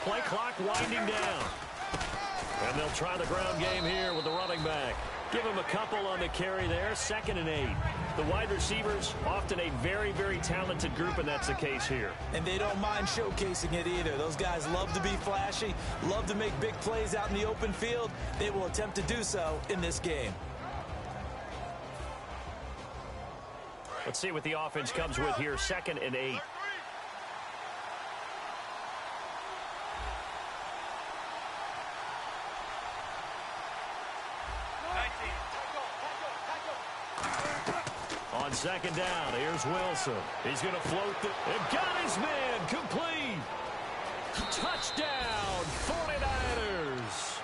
Play clock winding down. And they'll try the ground game here with the running back. Give him a couple on the carry there, 2nd and 8. The wide receivers, often a very, very talented group, and that's the case here. And they don't mind showcasing it either. Those guys love to be flashy, love to make big plays out in the open field. They will attempt to do so in this game. Let's see what the offense comes with here, 2nd and 8. On 2nd down, here's Wilson. He's going to float and got his man complete. Touchdown, 49ers.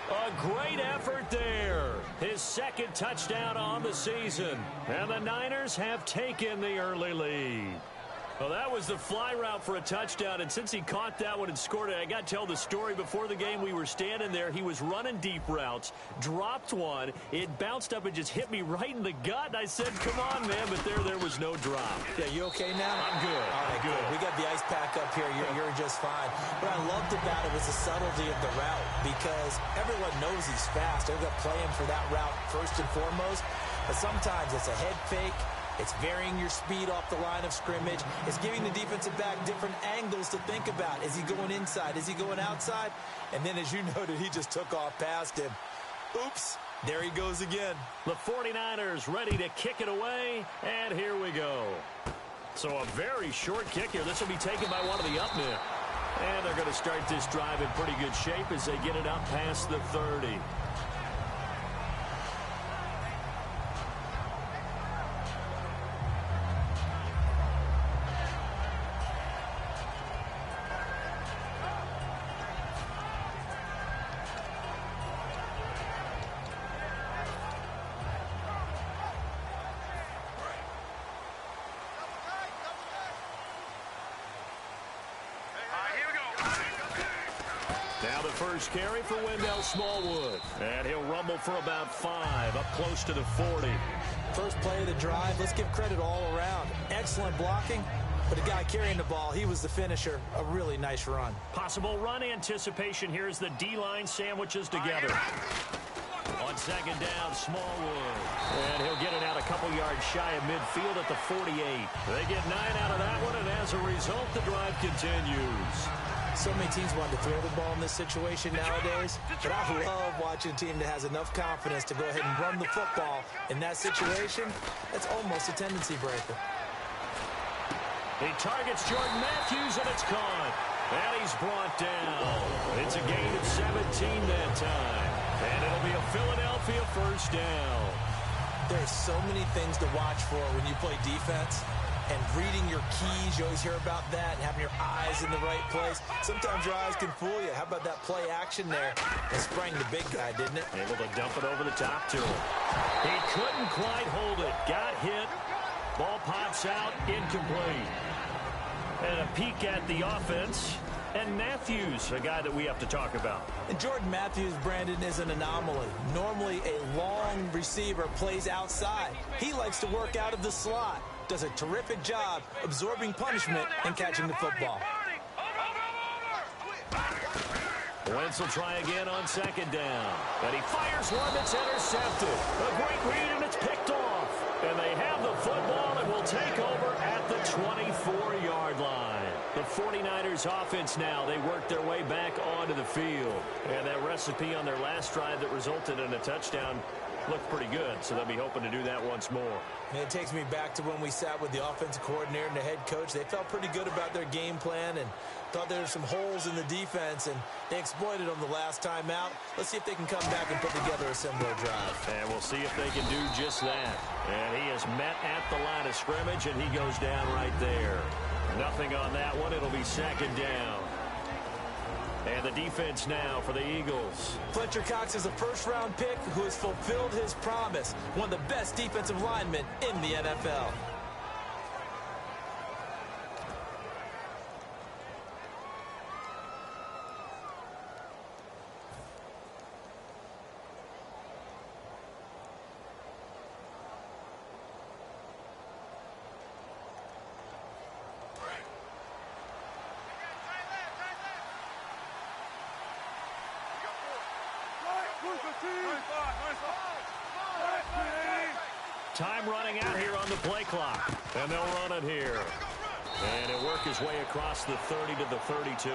A great effort there. His 2nd touchdown on the season. And the Niners have taken the early lead. Well, that was the fly route for a touchdown, and since he caught that one and scored it, I got to tell the story. Before the game, we were standing there. He was running deep routes, dropped one. It bounced up and just hit me right in the gut, and I said, come on, man, but there was no drop. Yeah, you okay now? I'm good. All right, good. We got the ice pack up here. You're just fine. What I loved about it was the subtlety of the route, because everyone knows he's fast. They're going to play him for that route first and foremost, but sometimes it's a head fake. It's varying your speed off the line of scrimmage. It's giving the defensive back different angles to think about. Is he going inside? Is he going outside? And then, as you noted, he just took off past him. Oops, there he goes again. The 49ers ready to kick it away, and here we go. So a very short kick here. This will be taken by one of the up men. And they're going to start this drive in pretty good shape as they get it up past the 30. Now the first carry for Wendell Smallwood. And he'll rumble for about 5, up close to the 40. First play of the drive, let's give credit all around. Excellent blocking, but the guy carrying the ball, he was the finisher. A really nice run. Possible run anticipation here as the D-line sandwiches together. On 2nd down, Smallwood. And he'll get it out a couple yards shy of midfield at the 48. They get 9 out of that one, and as a result, the drive continues. So many teams want to throw the ball in this situation nowadays, but I love watching a team that has enough confidence to go ahead and run the football in that situation. That's almost a tendency breaker. He targets Jordan Matthews, and it's caught. And he's brought down. It's a gain of 17 that time. And it'll be a Philadelphia first down. There's so many things to watch for when you play defense. And reading your keys, you always hear about that, and having your eyes in the right place. Sometimes your eyes can fool you. How about that play action there? It sprang the big guy, didn't it? Able to dump it over the top to him. He couldn't quite hold it. Got hit. Ball pops out, incomplete. And a peek at the offense. And Matthews, a guy that we have to talk about. And Jordan Matthews, Brandon, is an anomaly. Normally, a long receiver plays outside. He likes to work out of the slot. Does a terrific job absorbing punishment and catching the football. Wentz will try again on 2nd down. And he fires one that's intercepted. A great read, and it's picked off. And they have the football and will take over at the 24-yard line. The 49ers offense now, they work their way back onto the field. And that recipe on their last drive that resulted in a touchdown looked pretty good, so they'll be hoping to do that once more. And it takes me back to when we sat with the offensive coordinator and the head coach. They felt pretty good about their game plan and thought there were some holes in the defense, and they exploited them the last time out. Let's see if they can come back and put together a similar drive. And we'll see if they can do just that. And he is met at the line of scrimmage, and he goes down right there. Nothing on that one. It'll be 2nd down. And the defense now for the Eagles. Fletcher Cox is a first-round pick who has fulfilled his promise. One of the best defensive linemen in the NFL. Time running out here on the play clock. And they'll run it here. And it'll work his way across the 30 to the 32.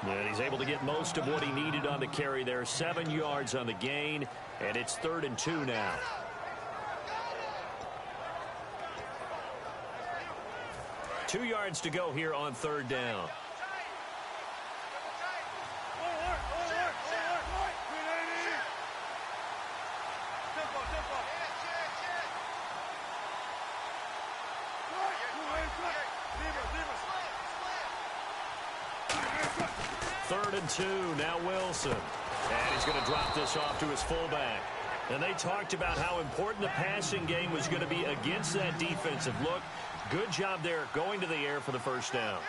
And he's able to get most of what he needed on the carry there. 7 yards on the gain. And it's 3rd and 2 now. Two yards to go here on 3rd down. Third and 2, now Wilson. And he's going to drop this off to his fullback. And they talked about how important the passing game was going to be against that defensive look. Good job there going to the air for the first down.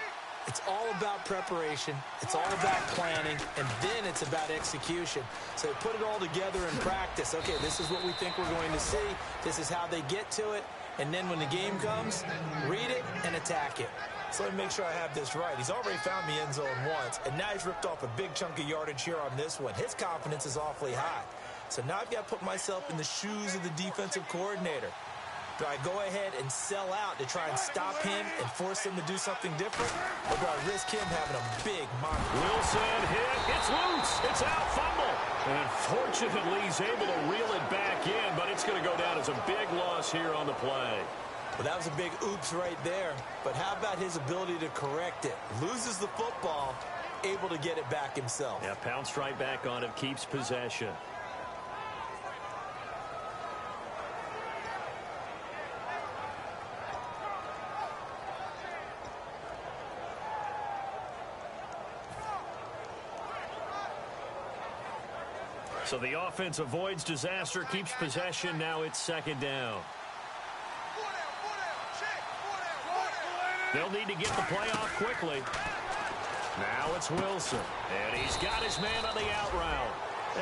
It's all about preparation. It's all about planning. And then it's about execution. So they put it all together in practice. Okay, this is what we think we're going to see. This is how they get to it. And then when the game comes, read it and attack it. So let me make sure I have this right. He's already found the end zone once, and now he's ripped off a big chunk of yardage here on this one. His confidence is awfully high. So now I've got to put myself in the shoes of the defensive coordinator. Do I go ahead and sell out to try and stop him and force him to do something different? Or do I risk him having a big mock? Wilson hit. It's loose. It's out. Fumble. And fortunately, he's able to reel it back in, but it's going to go down as a big loss here on the play. Well, that was a big oops right there. But how about his ability to correct it? Loses the football, able to get it back himself. Yeah, pounced right back on it, keeps possession. So the offense avoids disaster, keeps possession. Now it's 2nd down. They'll need to get the play off quickly. Now it's Wilson. And he's got his man on the out route.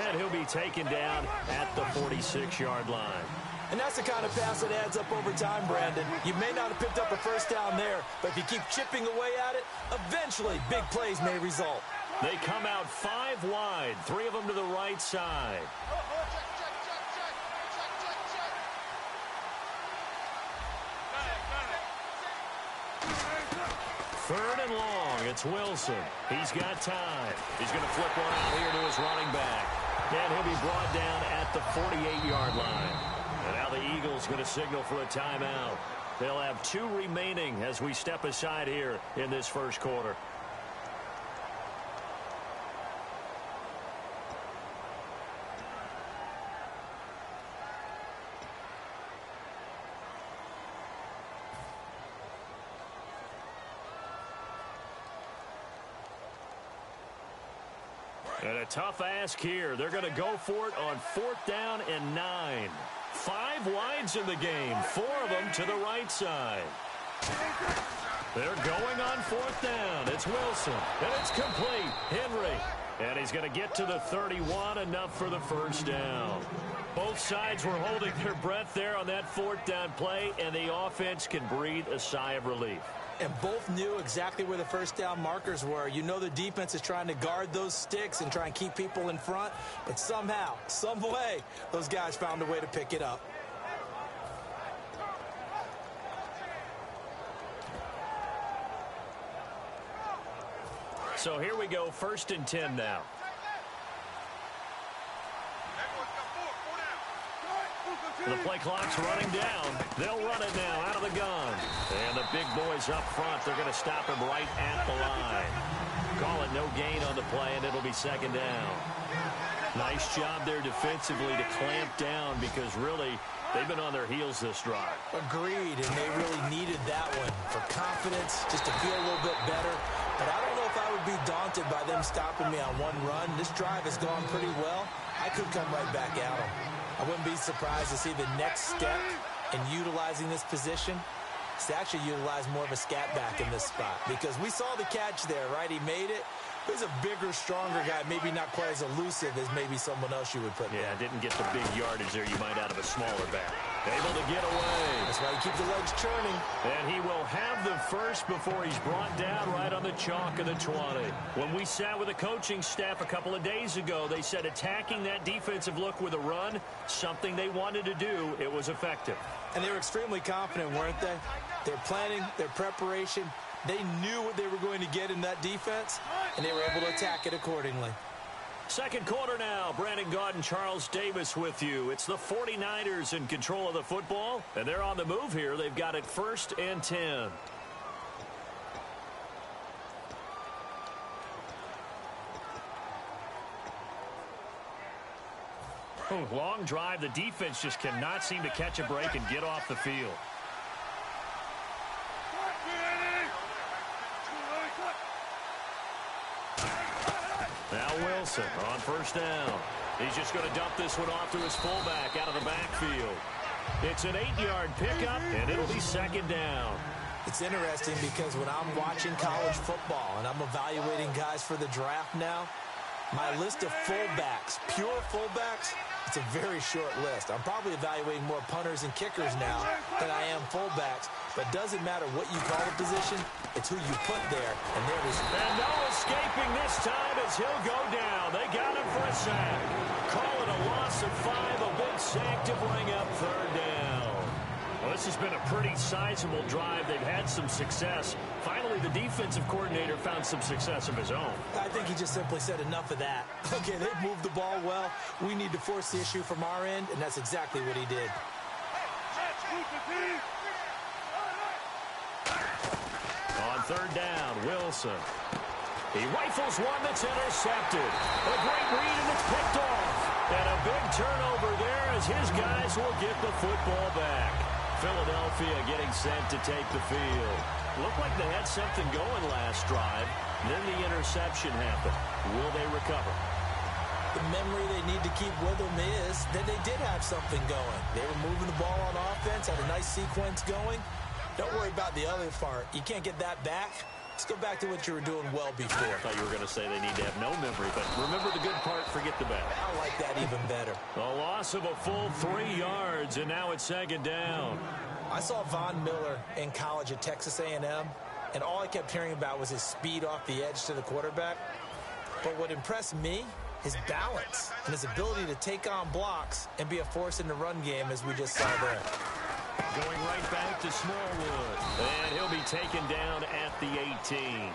And he'll be taken down at the 46-yard line. And that's the kind of pass that adds up over time, Brandon. You may not have picked up a first down there, but if you keep chipping away at it, eventually big plays may result. They come out 5 wide, 3 of them to the right side. Third and long, it's Wilson. He's got time. He's going to flip one out here to his running back. And he'll be brought down at the 48-yard line. And now the Eagles going to signal for a timeout. They'll have 2 remaining as we step aside here in this first quarter. And a tough ask here. They're going to go for it on 4th down and 9. 5 wides in the game. 4 of them to the right side. They're going on 4th down. It's Wilson. And it's complete. Henry. And he's going to get to the 31. Enough for the first down. Both sides were holding their breath there on that 4th down play. And the offense can breathe a sigh of relief. And both knew exactly where the first down markers were. You know the defense is trying to guard those sticks and try and keep people in front. But somehow, some way, those guys found a way to pick it up. So here we go, 1st and 10 now. The play clock's running down. They'll run it now out of the gun. And the big boys up front, they're going to stop him right at the line. Call it no gain on the play, and it'll be 2nd down. Nice job there defensively to clamp down because really they've been on their heels this drive. Agreed, and they really needed that one for confidence, just to feel a little bit better. But I don't know if I would be daunted by them stopping me on one run. This drive has gone pretty well. I could come right back at them. I wouldn't be surprised to see the next step in utilizing this position is to actually utilize more of a scat back in this spot. Because we saw the catch there, right? He made it. He's a bigger, stronger guy, maybe not quite as elusive as maybe someone else you would put there. Yeah, didn't get the big yardage there you might out of a smaller back. Able to get away. That's why you keep the legs churning. And he will have the first before he's brought down right on the chalk of the 20. When we sat with the coaching staff a couple of days ago, they said attacking that defensive look with a run, something they wanted to do, it was effective. And they were extremely confident, weren't they? Their planning, their preparation, they knew what they were going to get in that defense, and they were able to attack it accordingly. Second quarter now. Brandon Gaudin, Charles Davis with you. It's the 49ers in control of the football, and they're on the move here. They've got it 1st and 10. Long drive. The defense just cannot seem to catch a break and get off the field. Now Wilson on 1st down. He's just going to dump this one off to his fullback out of the backfield. It's an 8-yard pickup, and it'll be 2nd down. It's interesting because when I'm watching college football and I'm evaluating guys for the draft now, my list of fullbacks, pure fullbacks, it's a very short list. I'm probably evaluating more punters and kickers now than I am fullbacks. But it doesn't matter what you call the position, it's who you put there. And there is... And no escaping this time as he'll go down. They got him for a sack. Call it a loss of 5, a big sack to bring up 3rd down. Well, this has been a pretty sizable drive. They've had some success. Finally, the defensive coordinator found some success of his own. I think he just simply said enough of that. Okay, they've moved the ball well. We need to force the issue from our end, and that's exactly what he did. On 3rd down, Wilson. He rifles one that's intercepted. A great read, and it's picked off. And a big turnover there as his guys will get the football back. Philadelphia getting sent to take the field. Looked like they had something going last drive. Then the interception happened. Will they recover? The memory they need to keep with them is that they did have something going. They were moving the ball on offense, had a nice sequence going. Don't worry about the other part. You can't get that back. Let's go back to what you were doing well before. I thought you were going to say they need to have no memory, but remember the good part, forget the bad. I like that even better. A loss of a full 3 yards, and now it's 2nd down. I saw Von Miller in college at Texas A&M, and all I kept hearing about was his speed off the edge to the quarterback. But what impressed me, his balance and his ability to take on blocks and be a force in the run game, as we just saw there. Going right back to Smallwood. And he'll be taken down at the 18.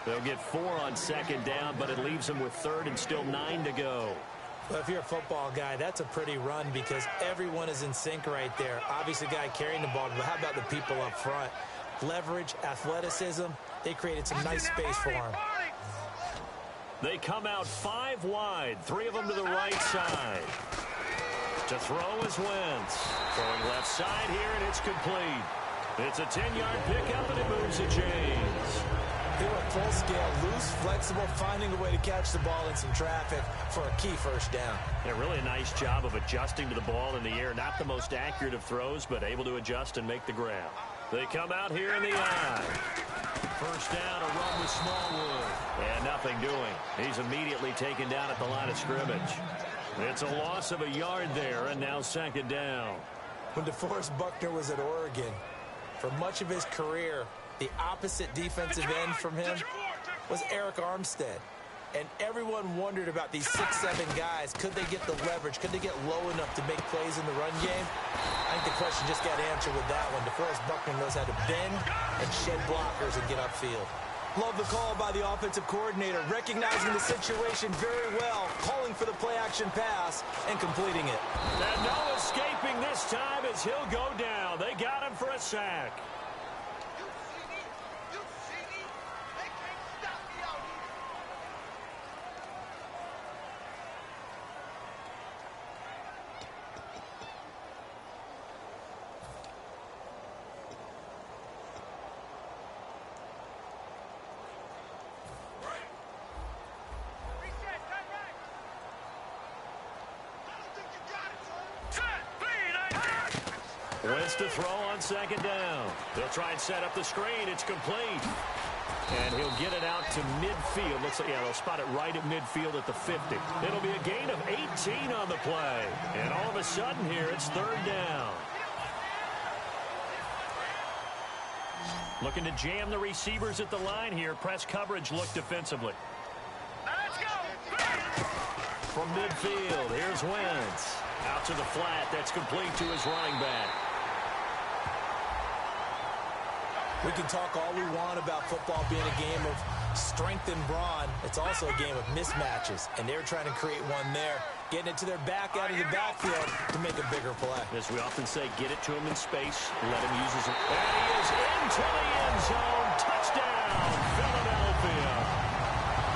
They'll get 4 on 2nd down, but it leaves them with 3rd and still 9 to go. Well, if you're a football guy, that's a pretty run because everyone is in sync right there. Obviously, the guy carrying the ball, but how about the people up front? Leverage, athleticism, they created some nice space for him. They come out 5 wide, 3 of them to the right side. To throw is Wentz. Throwing left side here, and it's complete. It's a 10-yard pickup, and it moves the chains. They were full scale, loose, flexible, finding a way to catch the ball in some traffic for a key 1st down. Yeah, really a nice job of adjusting to the ball in the air. Not the most accurate of throws, but able to adjust and make the grab. They come out here in the eye. 1st down, a run with Smallwood. And nothing doing. He's immediately taken down at the line of scrimmage. It's a loss of a yard there, and now 2nd down. When DeForest Buckner was at Oregon, for much of his career, the opposite defensive end from him was Eric Armstead. And everyone wondered about these 6'7" guys. Could they get the leverage? Could they get low enough to make plays in the run game? I think the question just got answered with that one. DeForest Buckner knows how to bend and shed blockers and get upfield. Love the call by the offensive coordinator, recognizing the situation very well, calling for the play-action pass and completing it. And no escaping this time as he'll go down. They got him for a sack. Wentz to throw on 2nd down. They'll try and set up the screen. It's complete. And he'll get it out to midfield. Looks like, yeah, they'll spot it right at midfield at the 50. It'll be a gain of 18 on the play. And all of a sudden here, it's 3rd down. Looking to jam the receivers at the line here. Press coverage look defensively. Let's go. From midfield, here's Wentz. Out to the flat. That's complete to his running back. We can talk all we want about football being a game of strength and brawn. It's also a game of mismatches, and they're trying to create one there, getting it to their back out of the backfield to make a bigger play. As we often say, get it to him in space, let him use his... And he is into the end zone. Touchdown, Philadelphia.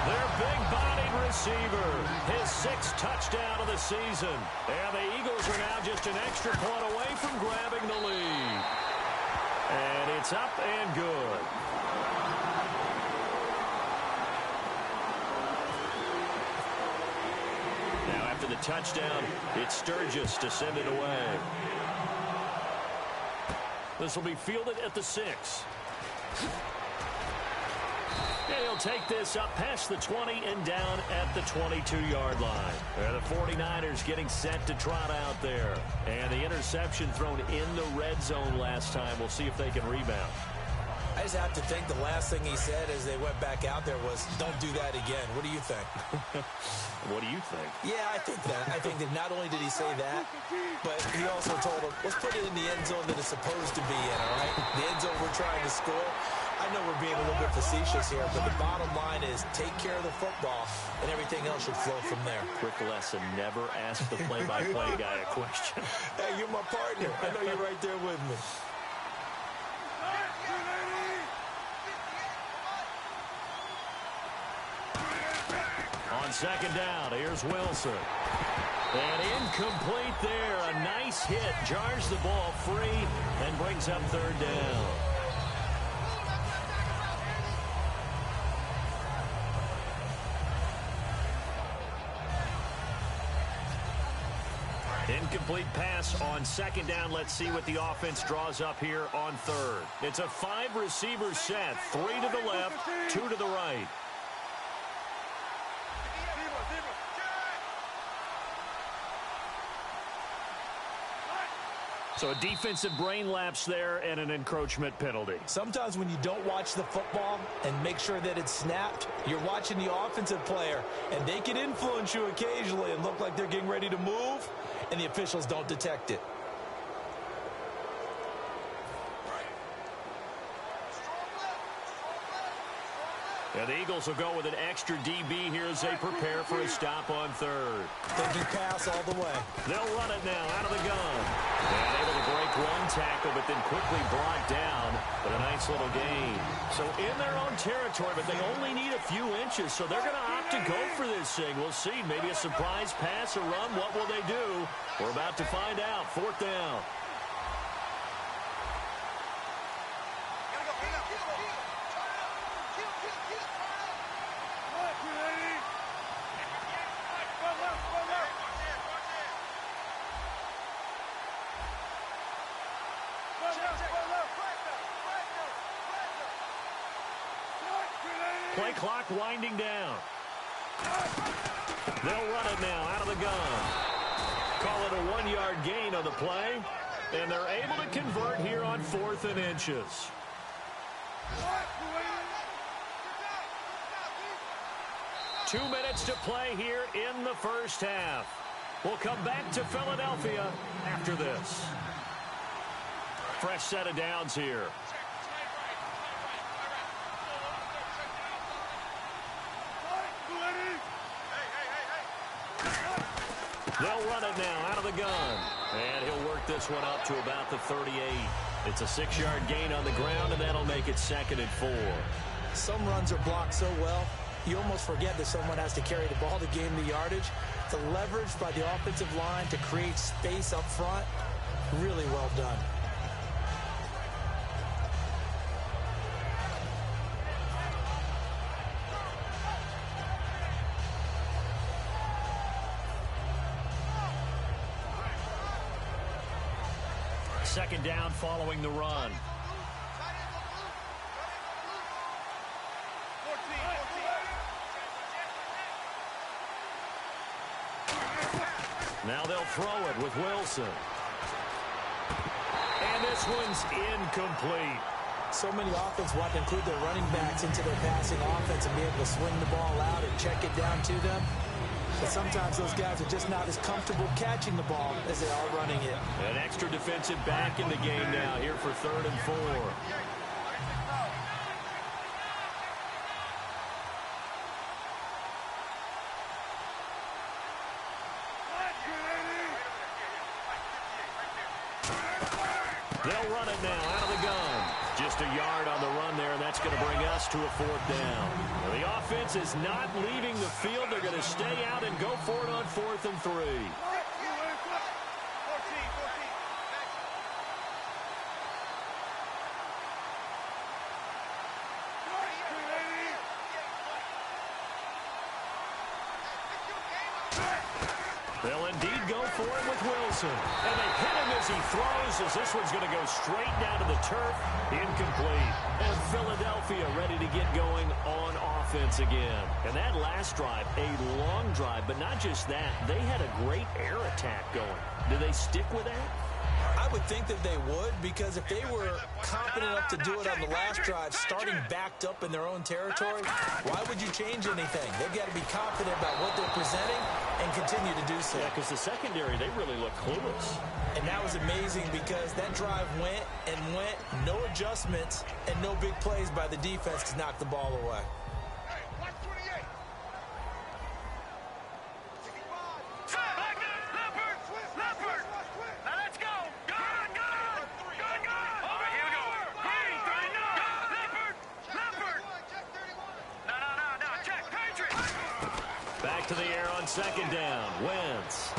Their big-bodied receiver, his 6th touchdown of the season. And the Eagles are now just an extra point away from grabbing the lead. And it's up and good. Now after the touchdown, it's Sturgis to send it away. This will be fielded at the 6. And he'll take this up past the 20 and down at the 22-yard line. And the 49ers getting set to trot out there. And the interception thrown in the red zone last time. We'll see if they can rebound. I just have to think the last thing he said as they went back out there was, don't do that again. What do you think? What do you think? Yeah, I think that. I think that not only did he say that, but he also told him, let's put it in the end zone that it's supposed to be in, all right? The end zone we're trying to score. I know we're being a little bit facetious here, but the bottom line is take care of the football, and everything else should flow from there. Quick lesson, never ask the play-by-play guy a question. Hey, you're my partner. I know you're right there with me. On second down, here's Wilson. And incomplete there. A nice hit. Jars the ball free and brings up 3rd down. Incomplete pass on 2nd down. Let's see what the offense draws up here on 3rd. It's a 5-receiver set. 3 to the left, 2 to the right. So a defensive brain lapse there and an encroachment penalty. Sometimes when you don't watch the football and make sure that it's snapped, you're watching the offensive player, and they can influence you occasionally and look like they're getting ready to move, and the officials don't detect it. And the Eagles will go with an extra DB here as they prepare for a stop on 3rd. Thinking pass all the way. They'll run it now out of the gun. And able to break one tackle, but then quickly brought down. But a nice little gain. So in their own territory, but they only need a few inches. So they're going to opt to go for this thing. We'll see. Maybe a surprise pass, a run. What will they do? We're about to find out. 4th down. Play clock winding down. They'll run it now out of the gun. Call it a 1-yard gain on the play. And they're able to convert here on 4th and inches. Two minutes to play here in the first half. We'll come back to Philadelphia after this. Fresh set of downs here. They'll run it now out of the gun. And he'll work this one up to about the 38. It's a 6-yard gain on the ground, and that'll make it 2nd and 4. Some runs are blocked so well, you almost forget that someone has to carry the ball to gain the yardage. The leverage by the offensive line to create space up front, really well done. Second down following the run. Now they'll throw it with Wilson. And this one's incomplete. So many offense want to include their running backs into their passing offense and be able to swing the ball out and check it down to them. But sometimes those guys are just not as comfortable catching the ball as they are running it. An extra defensive back in the game now here for 3rd and 4. They'll run it now out of the gun. Just a yard on the run there, and that's going to bring us to a 4th down. Now, the offense is not leaving the field. They're going to stay out and go for it on 4th and 3. They'll indeed go for it with Wilson. And they hit him as he throws, as this one's going to go straight down to the turf. Incomplete. And Philadelphia ready to get going on offense again. And that last drive, a long drive, but not just that. They had a great air attack going. Do they stick with that? I would think that they would, because if they were confident enough to do it on the last drive, starting backed up in their own territory, why would you change anything? They've got to be confident about what they're presenting and continue to do so. Yeah, because the secondary, they really look clueless. And that was amazing because that drive went and went, no adjustments, and no big plays by the defense to knock the ball away. Back to the air on 2nd down. Wentz.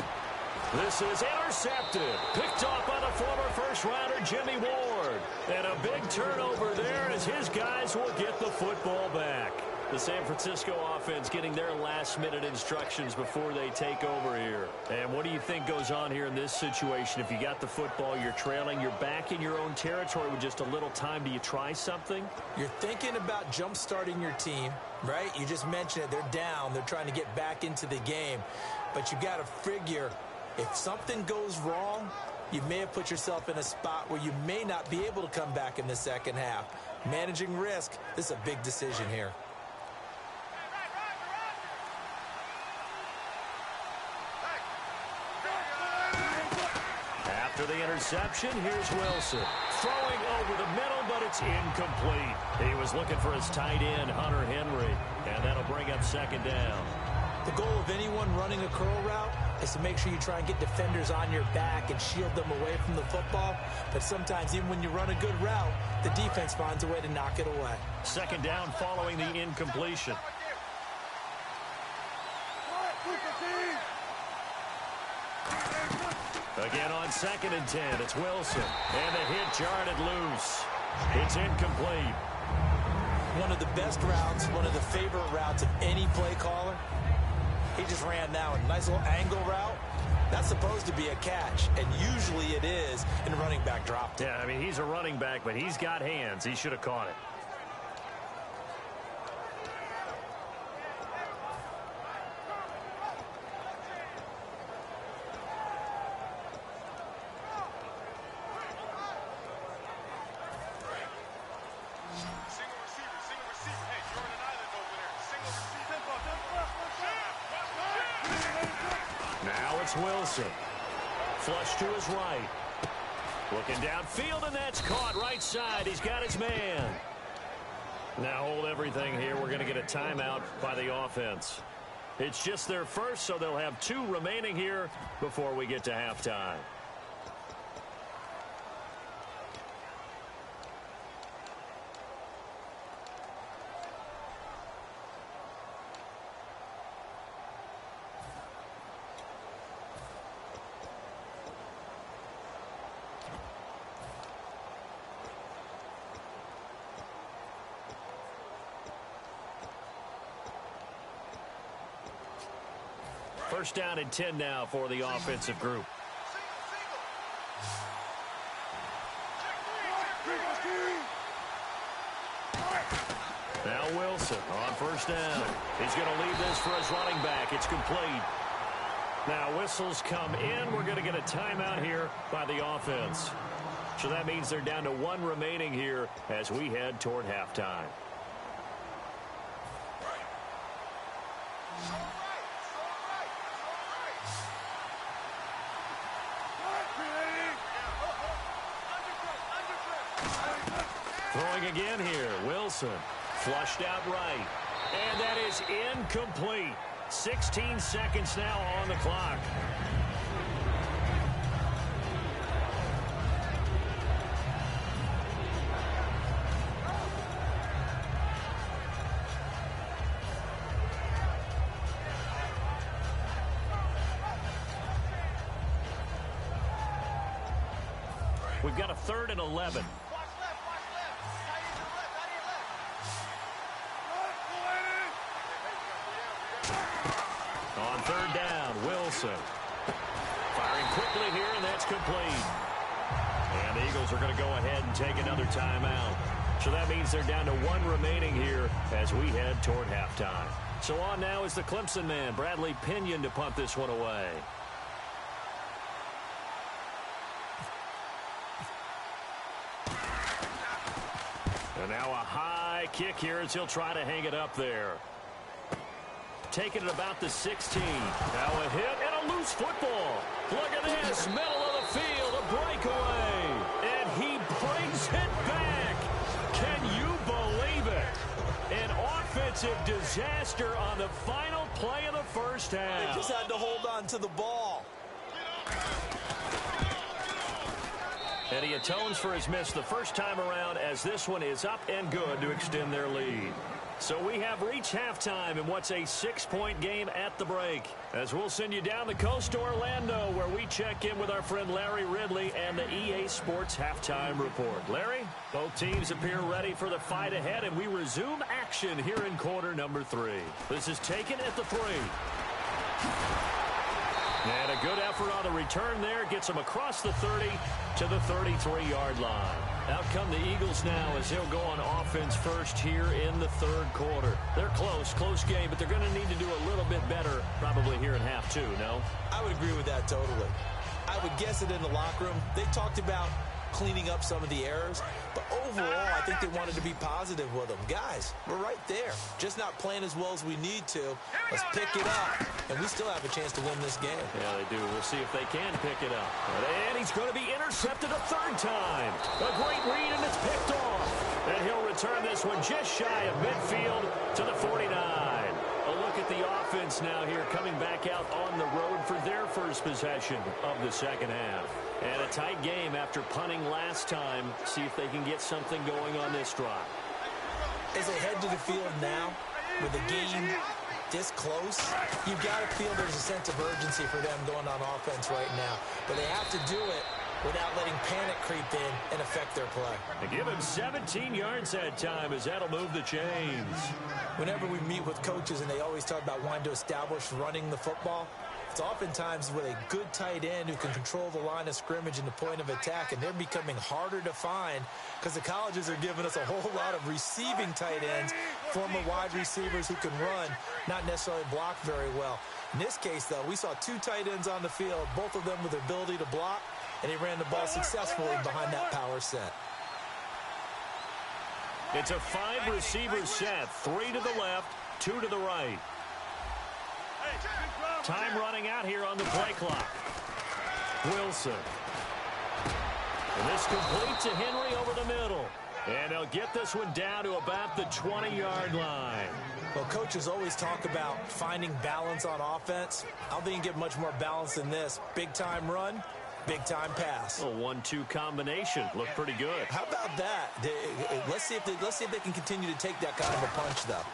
This is intercepted. Picked off by the former first-rounder Jimmy Ward. And a big turnover there as his guys will get the football back. The San Francisco offense getting their last-minute instructions before they take over here. And what do you think goes on here in this situation? If you got the football, you're trailing, you're back in your own territory with just a little time. Do you try something? You're thinking about jump-starting your team, right? You just mentioned it. They're down. They're trying to get back into the game. But you got to figure, if something goes wrong, you may have put yourself in a spot where you may not be able to come back in the second half. Managing risk, this is a big decision here. After the interception, here's Wilson. Throwing over the middle, but it's incomplete. He was looking for his tight end, Hunter Henry, and that'll bring up 2nd down. The goal of anyone running a curl route is to make sure you try and get defenders on your back and shield them away from the football. But sometimes, even when you run a good route, the defense finds a way to knock it away. 2nd down following the incompletion. Again on 2nd and 10, it's Wilson. And the hit jarred it loose. It's incomplete. One of the best routes, one of the favorite routes of any play caller. He just ran now a nice little angle route. That's supposed to be a catch, and usually it is, and the running back dropped it. Yeah, I mean, he's a running back, but he's got hands. He should have caught it. Now it's Wilson. Flush to his right. Looking downfield, and that's caught right side. He's got his man. Now hold everything here. We're going to get a timeout by the offense. It's just their first, so they'll have 2 remaining here before we get to halftime. First down and 10 now for the offensive group. Now Wilson on first down. He's going to leave this for his running back. It's complete. Now whistles come in. We're going to get a timeout here by the offense. So that means they're down to 1 remaining here as we head toward halftime. Throwing again here, Wilson. Flushed out right. And that is incomplete. 16 seconds now on the clock. We've got a 3rd and 11. On 3rd down, Wilson. Firing quickly here, and that's complete. And the Eagles are going to go ahead and take another timeout. So that means they're down to 1 remaining here as we head toward halftime. So on now is the Clemson man, Bradley Pinion, to punt this one away. And now a high kick here as he'll try to hang it up there. Taking it about the 16. Now a hit and a loose football. Look at this. Middle of the field. A breakaway. And he brings it back. Can you believe it? An offensive disaster on the final play of the first half. They just had to hold on to the ball. And he atones for his miss the first time around as this one is up and good to extend their lead. So we have reached halftime in what's a 6-point game at the break. As we'll send you down the coast to Orlando, where we check in with our friend Larry Ridley and the EA Sports Halftime Report. Larry, both teams appear ready for the fight ahead, and we resume action here in quarter number 3. This is taken at the 3. And a good effort on the return there. Gets him across the 30 to the 33-yard line. Out come the Eagles now as they'll go on offense first here in the 3rd quarter. They're close game, but they're going to need to do a little bit better probably here in half 2, no? I would agree with that totally. I would guess it in the locker room. They talked about cleaning up some of the errors, but overall, I think they wanted to be positive with them. Guys, we're right there. Just not playing as well as we need to. Let's pick it up, and we still have a chance to win this game. Yeah, they do. We'll see if they can pick it up. And he's going to be intercepted a 3rd time. A great read, and it's picked off. And he'll return this one just shy of midfield to the 49. A look at the offense now here, coming back out on the road for their first possession of the second half. And a tight game after punting last time. See if they can get something going on this drive. As they head to the field now, with the game this close, you've got to feel there's a sense of urgency for them going on offense right now. But they have to do it without letting panic creep in and affect their play. They give him 17 yards that time as that'll move the chains. Whenever we meet with coaches and they always talk about wanting to establish running the football, it's oftentimes with a good tight end who can control the line of scrimmage and the point of attack, and they're becoming harder to find because the colleges are giving us a whole lot of receiving tight ends, former wide receivers who can run, not necessarily block very well. In this case, though, we saw 2 tight ends on the field, both of them with the ability to block, and he ran the ball successfully behind that power set. It's a 5-receiver set, 3 to the left, 2 to the right. Time running out here on the play clock. Wilson. And this completes to Henry over the middle. And they'll get this one down to about the 20-yard line. Well, coaches always talk about finding balance on offense. I don't think you get much more balance than this. Big-time run, big-time pass. A 1-2 combination. Looked pretty good. How about that? Let's see if they can continue to take that kind of a punch, though.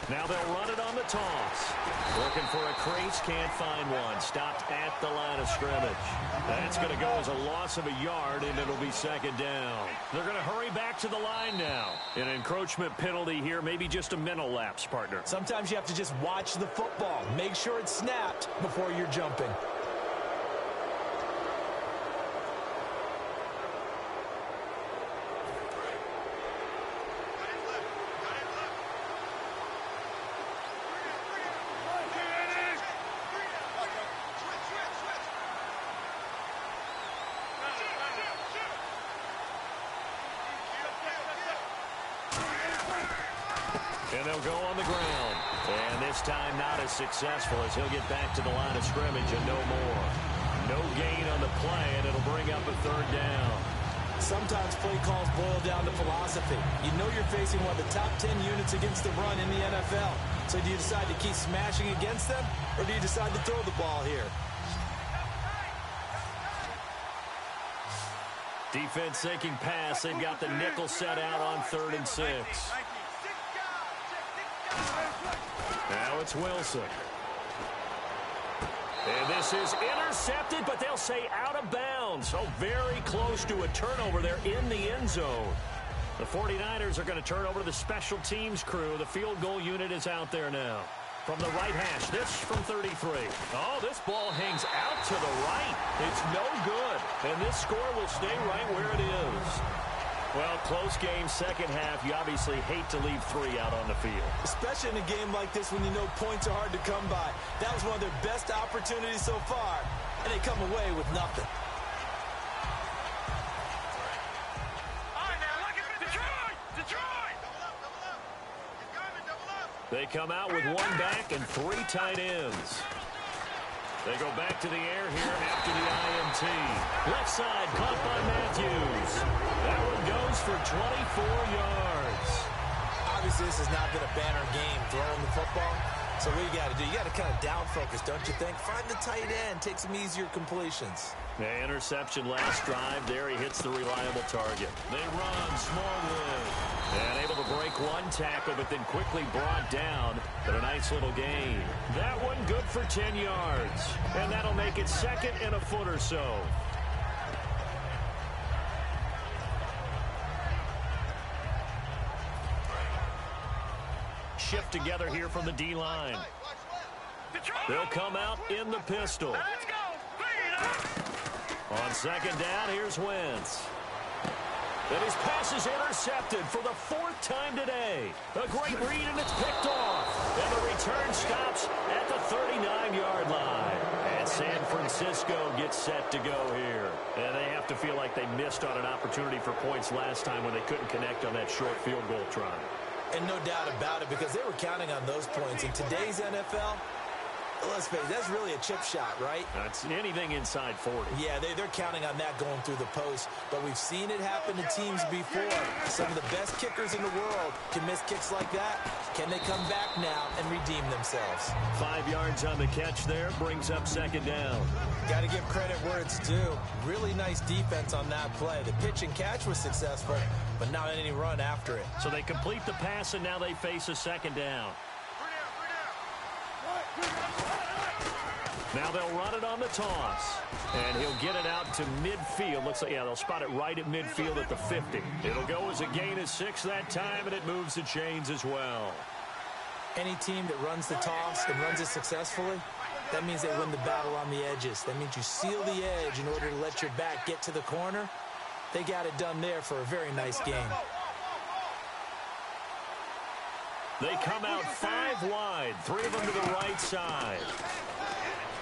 Now they'll run it on the toss. Looking for a crease, can't find one. Stopped at the line of scrimmage. That's going to go as a loss of a yard, and it'll be 2nd down. They're going to hurry back to the line now. An encroachment penalty here, maybe just a mental lapse, partner. Sometimes you have to just watch the football. Make sure it's snapped before you're jumping. And they'll go on the ground. And this time not as successful as he'll get back to the line of scrimmage and no more. No gain on the play, and it'll bring up a third down. Sometimes play calls boil down to philosophy. You know you're facing one of the top 10 units against the run in the NFL. So do you decide to keep smashing against them, or do you decide to throw the ball here? Defense thinking pass. They've got the nickel set out on 3rd and 6. Now it's Wilson. And this is intercepted, but they'll say out of bounds. So very close to a turnover there in the end zone. The 49ers are going to turn over to the special teams crew. The field goal unit is out there now. From the right hash, this from 33. Oh, this ball hangs out to the right. It's no good. And this score will stay right where it is. Well, close game, second half. You obviously hate to leave 3 out on the field. Especially in a game like this when you know points are hard to come by. That was one of their best opportunities so far, and they come away with nothing. They come out with 1 back and 3 tight ends. They go back to the air here after the INT. Left side, caught by Matthews. That one goes for 24 yards. Obviously, this has not been a banner game throwing the football. So what you got to do, you got to kind of down focus, don't you think? Find the tight end, take some easier completions. The interception last drive. There he hits the reliable target. They run, Smallwood. And able to break 1 tackle, but then quickly brought down. But a nice little gain. That one good for 10 yards. And that'll make it 2nd and a foot or so. Shift together here from the D-line. They'll come out in the pistol. On 2nd down, here's Wentz. And his pass is intercepted for the 4th time today. A great read, and it's picked off. And the return stops at the 39-yard line. And San Francisco gets set to go here. And they have to feel like they missed on an opportunity for points last time when they couldn't connect on that short field goal try. And no doubt about it, because they were counting on those points. In today's NFL, let's face it, that's really a chip shot, right? That's anything inside 40. Yeah, they're counting on that going through the post. But we've seen it happen to teams before. Some of the best kickers in the world can miss kicks like that. Can they come back now and redeem themselves? 5 yards on the catch there, brings up 2nd down. Got to give credit where it's due. Really nice defense on that play. The pitch and catch was successful, but not any run after it. So they complete the pass, and now they face a 2nd down. Now they'll run it on the toss. And he'll get it out to midfield. Looks like, yeah, they'll spot it right at midfield at the 50. It'll go as a gain of 6 that time, and it moves the chains as well. Any team that runs the toss and runs it successfully, that means they win the battle on the edges. That means you seal the edge in order to let your back get to the corner. They got it done there for a very nice game. They come out 5 wide, 3 of them to the right side.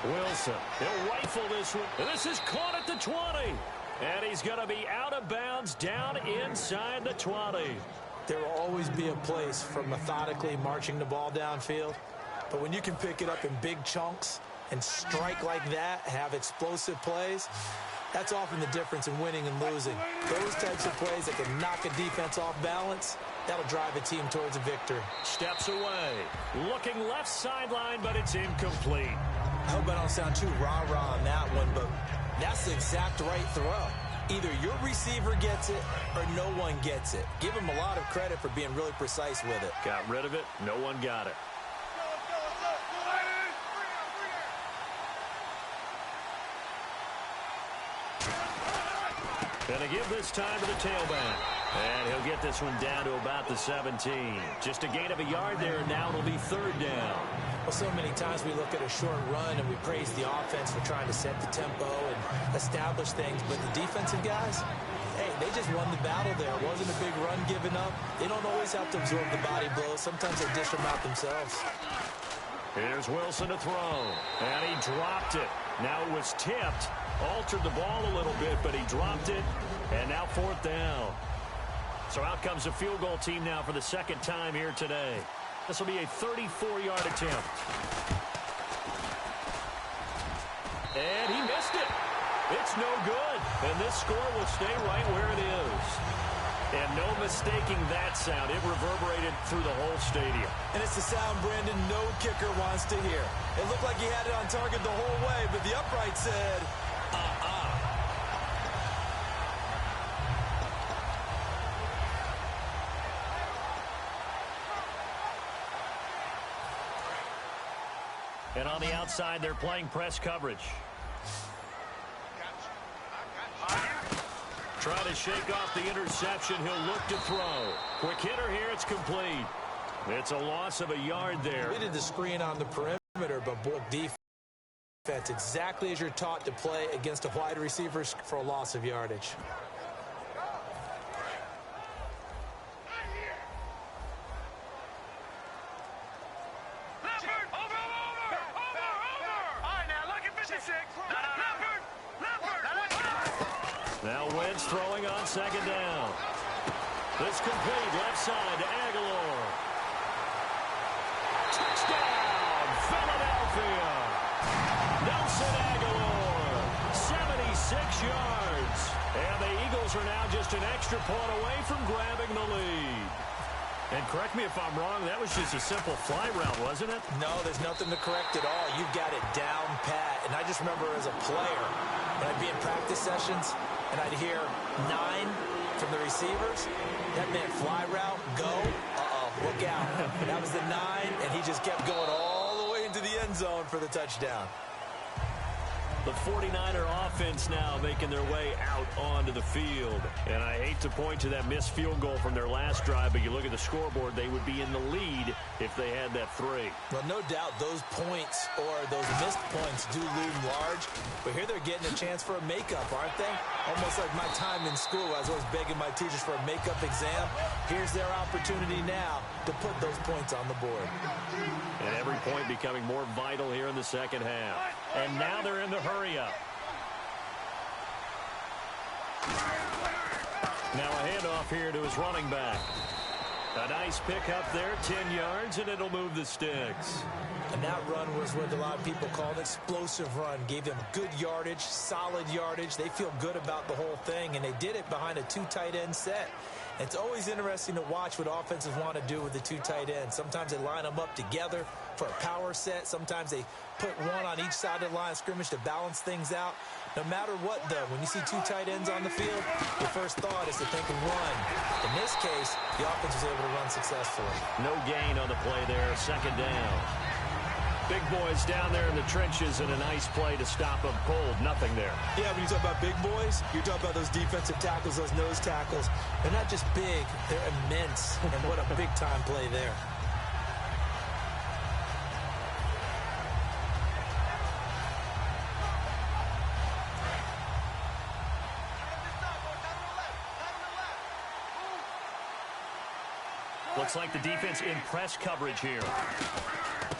Wilson, he'll rifle this one. And this is caught at the 20. And he's going to be out of bounds down inside the 20. There will always be a place for methodically marching the ball downfield. But when you can pick it up in big chunks and strike like that, have explosive plays, that's often the difference in winning and losing. Those types of plays that can knock a defense off balance, that'll drive a team towards a victory. Steps away. Looking left sideline, but it's incomplete. I hope I don't sound too rah-rah on that one, but that's the exact right throw. Either your receiver gets it or no one gets it. Give him a lot of credit for being really precise with it. Got rid of it. No one got it. And a give this time to the tailback. And he'll get this one down to about the 17. Just a gain of a yard there, and now it'll be 3rd down. Well, so many times we look at a short run and we praise the offense for trying to set the tempo and establish things. But the defensive guys, hey, they just won the battle there. It wasn't a big run given up. They don't always have to absorb the body blows. Sometimes they dish them out themselves. Here's Wilson to throw. And he dropped it. Now it was tipped. Altered the ball a little bit, but he dropped it. And now 4th down. So out comes the field goal team now for the second time here today. This will be a 34-yard attempt. And he missed it. It's no good. And this score will stay right where it is. And no mistaking that sound. It reverberated through the whole stadium. And it's the sound, Brandon, no kicker wants to hear. It looked like he had it on target the whole way, but the upright said, And on the outside, they're playing press coverage. Try to shake off the interception. He'll look to throw. Quick hitter here. It's complete. It's a loss of a yard there. We did the screen on the perimeter, but book defense exactly as you're taught to play against a wide receiver for a loss of yardage. Now Wentz throwing on second down. This complete left side to Aguilar. Touchdown, Philadelphia. Nelson Aguilar, 76 yards. And the Eagles are now just an extra point away from grabbing the lead. And correct me if I'm wrong, that was just a simple fly route, wasn't it? No, there's nothing to correct at all. You've got it down pat. And I just remember as a player, when I'd be in practice sessions, and I'd hear 9 from the receivers. That meant fly route, go. Look out. That was the 9, and he just kept going all the way into the end zone for the touchdown. The 49er offense now making their way out onto the field. And I hate to point to that missed field goal from their last drive, but you look at the scoreboard, they would be in the lead if they had that 3. Well, no doubt those points or those missed points do loom large. But here they're getting a chance for a makeup, aren't they? Almost like my time in school. I was always begging my teachers for a makeup exam. Here's their opportunity now to put those points on the board. And every point becoming more vital here in the second half. And now they're in the hurry-up. Now a handoff here to his running back. A nice pick up there, 10 yards, and it'll move the sticks. And that run was what a lot of people call an explosive run. Gave them good yardage, solid yardage. They feel good about the whole thing, and they did it behind a 2 tight end set. It's always interesting to watch what offenses want to do with the 2 tight ends. Sometimes they line them up together for a power set. Sometimes they put one on each side of the line of scrimmage to balance things out. No matter what, though, when you see 2 tight ends on the field, your first thought is to think of run. In this case, the offense was able to run successfully. No gain on the play there, second down. Big boys down there in the trenches and a nice play to stop them cold. Nothing there. Yeah, when you talk about big boys, you're talking about those defensive tackles, those nose tackles. They're not just big, they're immense. And what a big-time play there. Looks like the defense in press coverage here.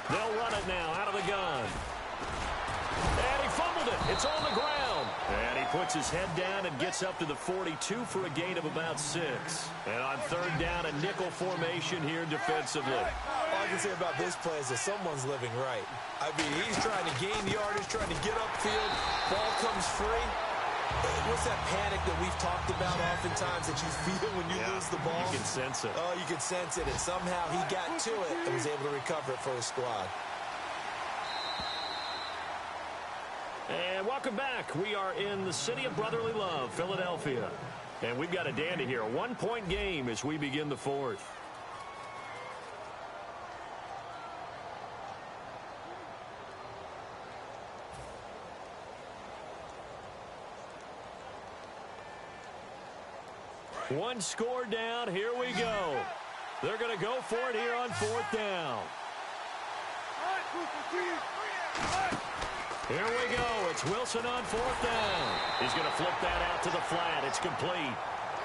They'll run it now out of the gun. And he fumbled it. It's on the ground. And he puts his head down and gets up to the 42 for a gain of about 6. And on third down, a nickel formation here defensively. All I can say about this play is that someone's living right. I mean, he's trying to gain yardage, trying to get upfield. Ball comes free. What's that panic that we've talked about oftentimes that you feel when you lose the ball? You can sense it. Oh, you can sense it. And somehow he got to it and was able to recover it for his squad. And welcome back. We are in the city of brotherly love, Philadelphia. And we've got a dandy here. A 1-point game as we begin the 4th. One score down. Here we go. They're going to go for it here on 4th down. Here we go. It's Wilson on 4th down. He's going to flip that out to the flat. It's complete.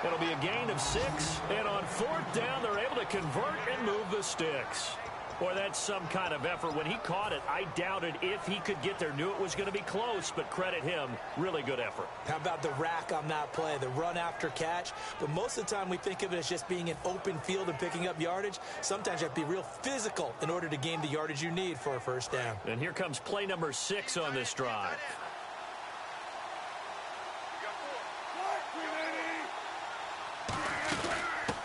It'll be a gain of 6. And on 4th down, they're able to convert and move the sticks. Boy, that's some kind of effort. When he caught it, I doubted if he could get there. Knew it was going to be close, but credit him. Really good effort. How about the rack on that play, the run after catch? But most of the time we think of it as just being an open field and picking up yardage. Sometimes you have to be real physical in order to gain the yardage you need for a first down. And here comes play number 6 on this drive.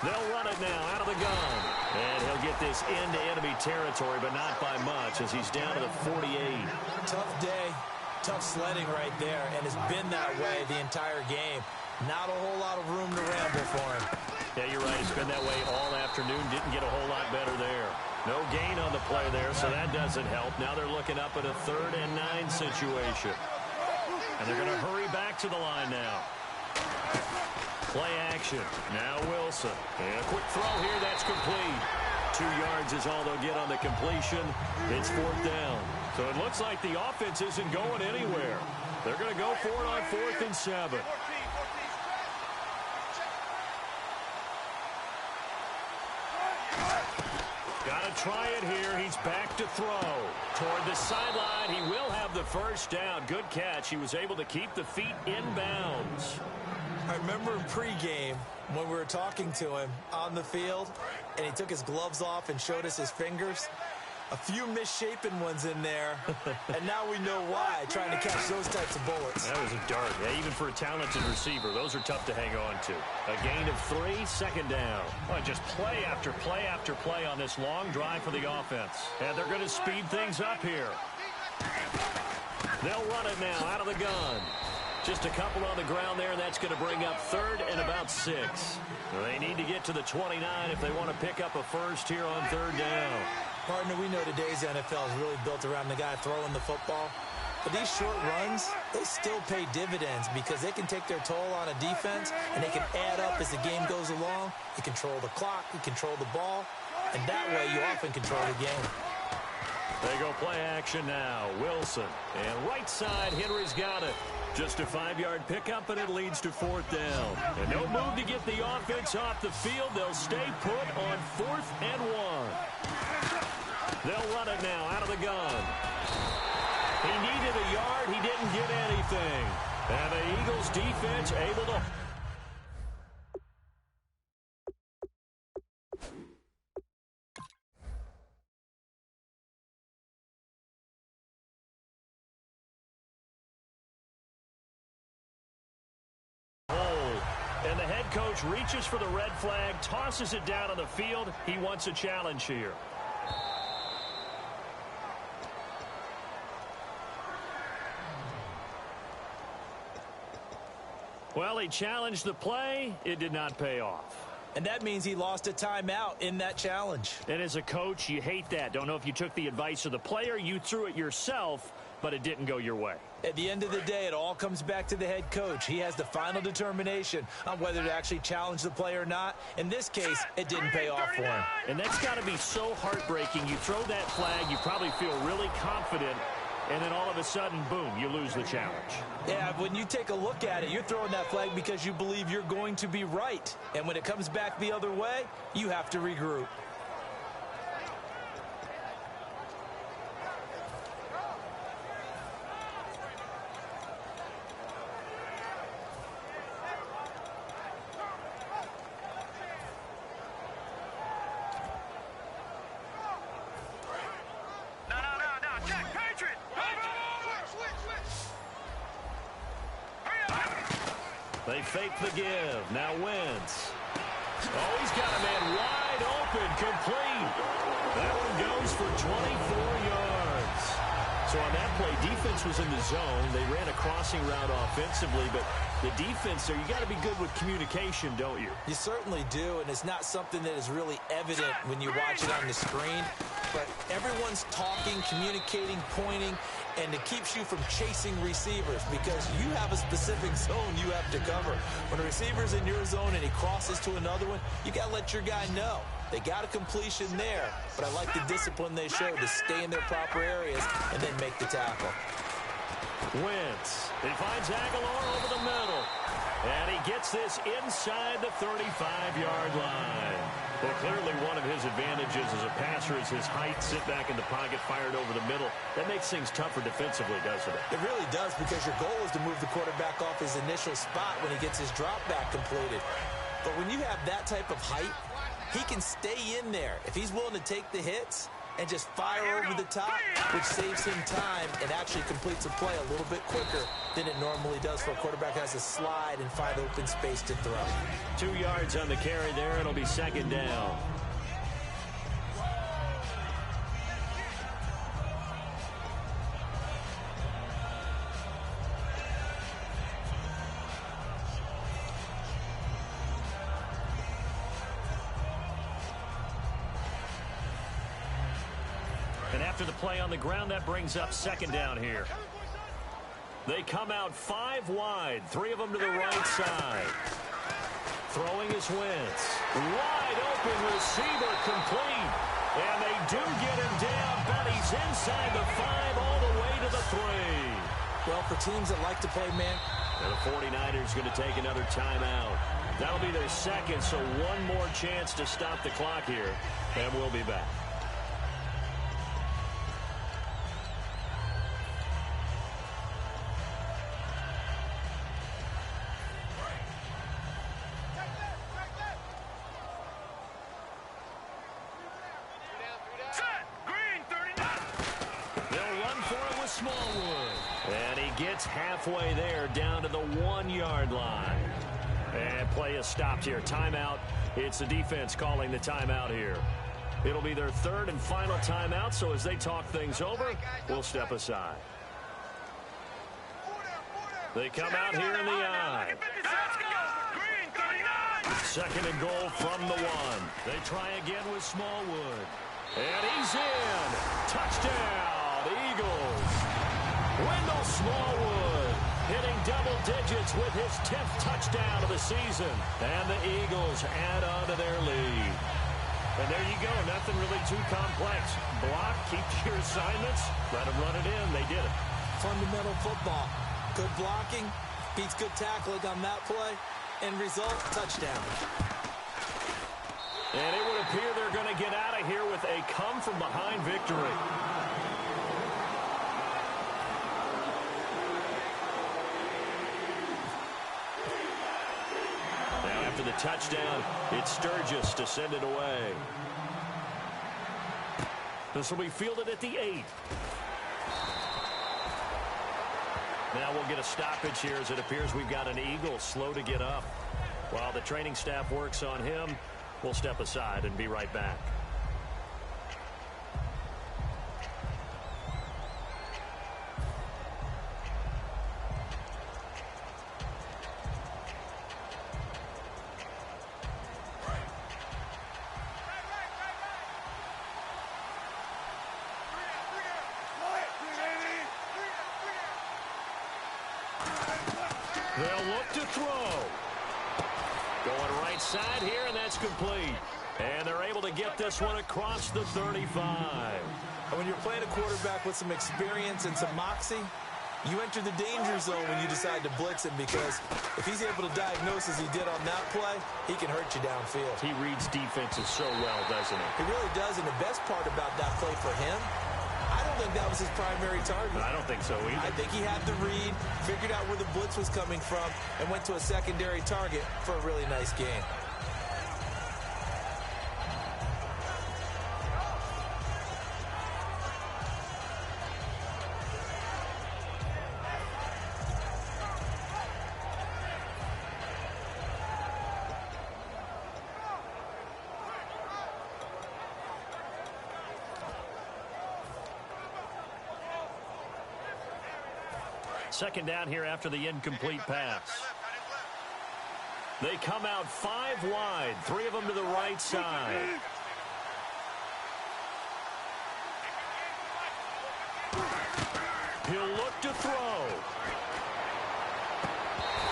They'll run it now out of the gun. And he'll get this into enemy territory, but not by much as he's down to the 48. Tough day, tough sledding right there, and it's been that way the entire game. Not a whole lot of room to ramble for him. Yeah, you're right. It's been that way all afternoon. Didn't get a whole lot better there. No gain on the play there, so that doesn't help. Now they're looking up at a 3rd and 9 situation. And they're going to hurry back to the line now. Play action. Now Wilson. And a quick throw here. That's complete. 2 yards is all they'll get on the completion. It's 4th down. So it looks like the offense isn't going anywhere. They're going to go for it on 4th and 7. Got to try it here. He's back to throw. Toward the sideline. He will have the first down. Good catch. He was able to keep the feet in bounds. I remember in pregame when we were talking to him on the field, and he took his gloves off and showed us his fingers. A few misshapen ones in there, and now we know why, trying to catch those types of bullets. That was a dart. Yeah, even for a talented receiver, those are tough to hang on to. A gain of 3, 2nd down. Oh, just play after play after play on this long drive for the offense. And they're going to speed things up here. They'll run it now out of the gun. Just a couple on the ground there, and that's going to bring up 3rd and about 6. They need to get to the 29 if they want to pick up a first here on 3rd down. Partner, we know today's NFL is really built around the guy throwing the football. But these short runs, they still pay dividends because they can take their toll on a defense, and they can add up as the game goes along. You control the clock, you control the ball, and that way you often control the game. They go play action now. Wilson. And right side, Henry's got it. Just a 5-yard pickup, and it leads to 4th down. And no move to get the offense off the field. They'll stay put on 4th and 1. They'll run it now out of the gun. He needed a yard. He didn't get anything. And the Eagles defense able to... And the head coach reaches for the red flag, tosses it down on the field. He wants a challenge here. Well, he challenged the play. It did not pay off. And that means he lost a timeout in that challenge. And as a coach, you hate that. Don't know if you took the advice of the player, you threw it yourself, but it didn't go your way. At the end of the day, it all comes back to the head coach. He has the final determination on whether to actually challenge the play or not. In this case, it didn't pay off for him. And that's got to be so heartbreaking. You throw that flag, you probably feel really confident, and then all of a sudden, boom, you lose the challenge. Yeah, when you take a look at it, you're throwing that flag because you believe you're going to be right. And when it comes back the other way, you have to regroup. They fake the give. Now Wentz. Oh, he's got a man wide open, complete. That one goes for 24 yards. So on that play, defense was in the zone. They ran a crossing route offensively, but the defense there, you got to be good with communication, don't you? You certainly do, and it's not something that is really evident when you watch it on the screen. But everyone's talking, communicating, pointing, and it keeps you from chasing receivers because you have a specific zone you have to cover. When a receiver's in your zone and he crosses to another one, you got to let your guy know. They got a completion there, but I like the discipline they showed to stay in their proper areas and then make the tackle. Wentz. He finds Aguilar over the middle. And he gets this inside the 35-yard line. Well, clearly one of his advantages as a passer is his height. Sit back in the pocket, fired over the middle. That makes things tougher defensively, doesn't it? It really does, because your goal is to move the quarterback off his initial spot when he gets his drop back completed. But when you have that type of height, he can stay in there if he's willing to take the hits and just fire over the top, which saves him time and actually completes a play a little bit quicker than it normally does for a quarterback who has to slide and find open space to throw. 2 yards on the carry there. It'll be second down. And after the play on the ground, that brings up second down here. They come out 5 wide, 3 of them to the right side. Throwing is Wentz. Wide open receiver complete. And they do get him down, but he's inside the 5 all the way to the 3. Well, for teams that like to play man. And the 49ers going to take another timeout. That'll be their second, so one more chance to stop the clock here. And we'll be back. Halfway there, down to the 1-yard line. And play is stopped here. Timeout. It's the defense calling the timeout here. It'll be their third and final timeout, so as they talk things over, we'll step aside. They come out here in the I. Second and goal from the 1. They try again with Smallwood. And he's in. Touchdown, Eagles. Wendell Smallwood hitting double digits with his 10th touchdown of the season. And the Eagles add on to their lead. And there you go. Nothing really too complex. Block, keep to your assignments, let them run it in. They did it. Fundamental football. Good blocking, beats good tackling on that play, and result, touchdown. And it would appear they're going to get out of here with a come-from-behind victory. After the touchdown, it's Sturgis to send it away. This will be fielded at the 8. Now we'll get a stoppage here as it appears we've got an Eagle slow to get up. While the training staff works on him, we'll step aside and be right back. They'll look to throw. Going right side here, and that's complete. And they're able to get this one across the 35. And when you're playing a quarterback with some experience and some moxie, you enter the danger zone when you decide to blitz him, because if he's able to diagnose as he did on that play, he can hurt you downfield. He reads defenses so well, doesn't he? He really does, and the best part about that play for him, I don't think that was his primary target. I don't think so either. I think he had the read, figured out where the blitz was coming from, and went to a secondary target for a really nice game. Second down here after the incomplete pass. They come out 5 wide, 3 of them to the right side. He'll look to throw.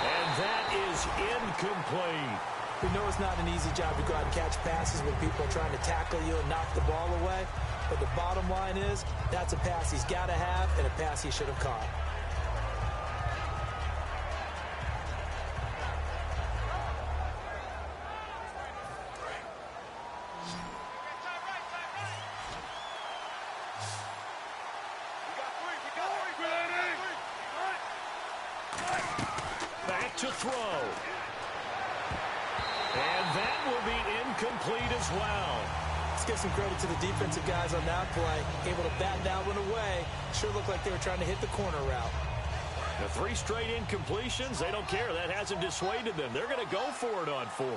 And that is incomplete. We know it's not an easy job to go out and catch passes when people are trying to tackle you and knock the ball away. But the bottom line is, that's a pass he's got to have and a pass he should have caught. back to throw. And that will be incomplete as well. Let's give some credit to the defensive guys on that play. Able to bat that one away. Sure looked like they were trying to hit the corner route. The 3 straight incompletions, they don't care. That hasn't dissuaded them. They're going to go for it on 4th.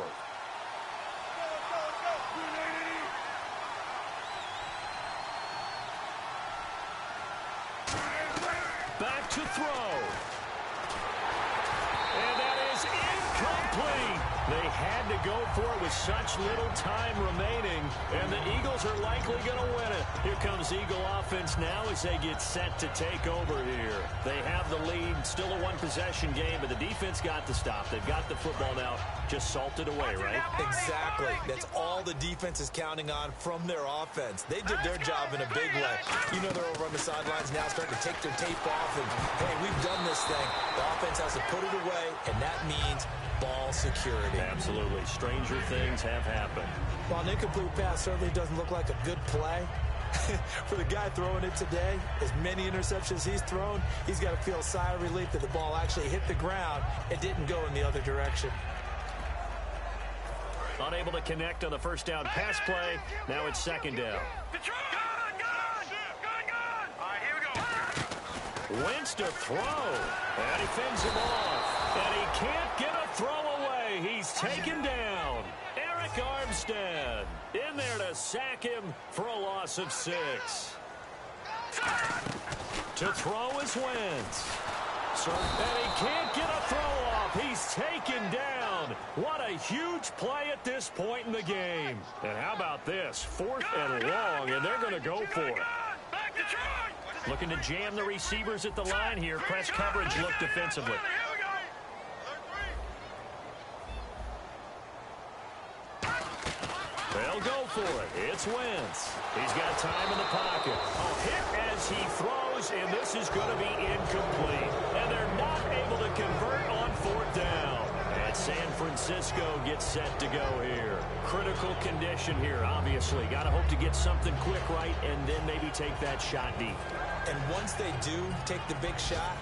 Back to throw. And that is incomplete. They had to go for it with such little time remaining, and the Eagles are likely going to win it. Here comes Eagle offense now as they get set to take over here. They have the lead, still a one-possession game, but the defense got the stop. They've got the football now, just salted away, right? Exactly. That's all the defense is counting on from their offense. They did their job in a big way. You know they're over on the sidelines now starting to take their tape off, and, hey, we've done this thing. The offense has to put it away, and that means ball security. Absolutely. Stranger things have happened. While an incomplete pass certainly doesn't look like a good play, for the guy throwing it today, as many interceptions he's thrown, he's got to feel a sigh of relief that the ball actually hit the ground and didn't go in the other direction. Unable to connect on the first down pass play. Now it's second down. All right, here we go. Wentz to throw. And he fends him off. And he can't get a throw away. He's taken down. Eric Armstead in there to sack him for a loss of 6. To throw is Wentz. And he can't get a throw off. He's taken down. What a huge play at this point in the game. And how about this? 4th and long, and they're going to go for it. Looking to jam the receivers at the line here. Press coverage look defensively. They'll go for it. It's Wentz. He's got time in the pocket. A hit as he throws, and this is going to be incomplete. And they're not able to convert on 4th down. And San Francisco gets set to go here. Critical condition here, obviously. Got to hope to get something quick right and then maybe take that shot deep. And once they do take the big shot,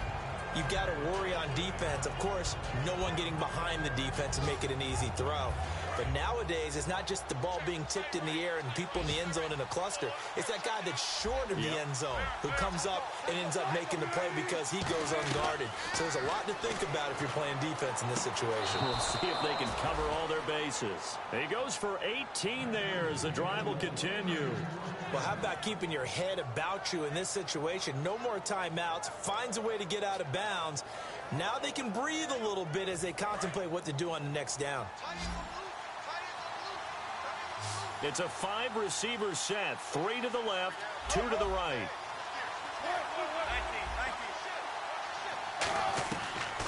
you've got to worry on defense. Of course, no one getting behind the defense and make it an easy throw. But nowadays, it's not just the ball being tipped in the air and people in the end zone in a cluster. It's that guy that's short of the end zone who comes up and ends up making the play because he goes unguarded. So there's a lot to think about if you're playing defense in this situation. We'll see if they can cover all their bases. He goes for 18 there as the drive will continue. Well, how about keeping your head about you in this situation? No more timeouts. Finds a way to get out of bounds. Now they can breathe a little bit as they contemplate what to do on the next down. It's a 5-receiver set. 3 to the left, 2 to the right.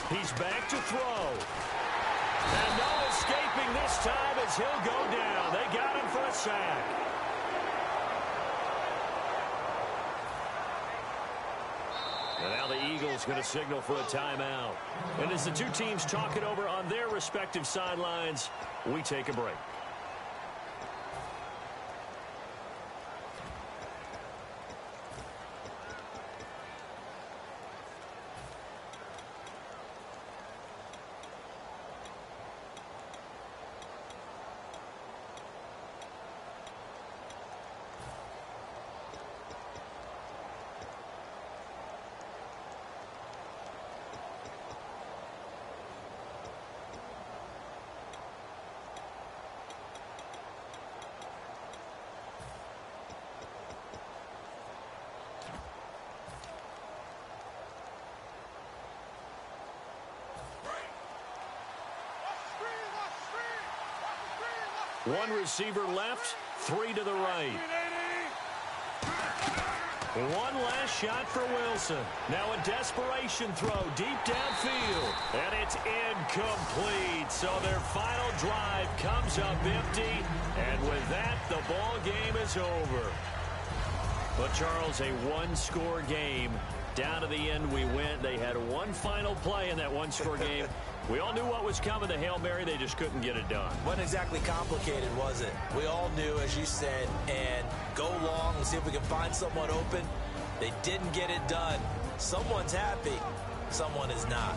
He's back to throw. And no escaping this time as he'll go down. They got him for a sack. And now the Eagles going to signal for a timeout. And as the two teams talk it over on their respective sidelines, we take a break. One receiver left, 3 to the right. One last shot for Wilson. Now a desperation throw deep downfield. And it's incomplete. So their final drive comes up empty. And with that, the ball game is over. But, Charles, a one-score game. Down to the end we went. They had one final play in that one-score game. We all knew what was coming, the Hail Mary. They just couldn't get it done. Wasn't exactly complicated, was it? We all knew, as you said, and go long and see if we can find someone open. They didn't get it done. Someone's happy. Someone is not.